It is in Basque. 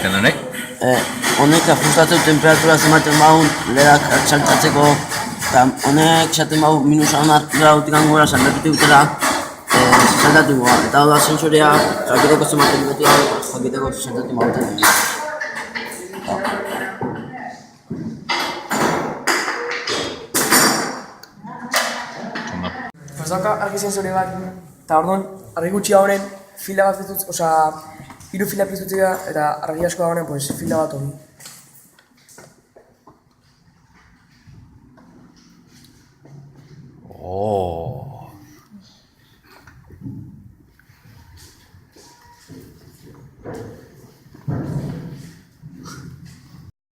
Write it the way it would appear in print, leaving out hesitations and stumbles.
egiten honek? Honek ajustatzeu temperatura ematen baun, lerak txaltatzeko, eta honek esaten bau minusa honar grautik angora saldatutik dutela, saldatu goa. Eta hau da sensorea, jakiteko zenbaten beti hau, jakiteko saldatu bauten. Pues dauka argi sensore bat, eta orduan argi gutxi honen fila bat piztutz, osea, 3 fila piztutzea eta argi asko dagoen, pues fila bat hori. Oh.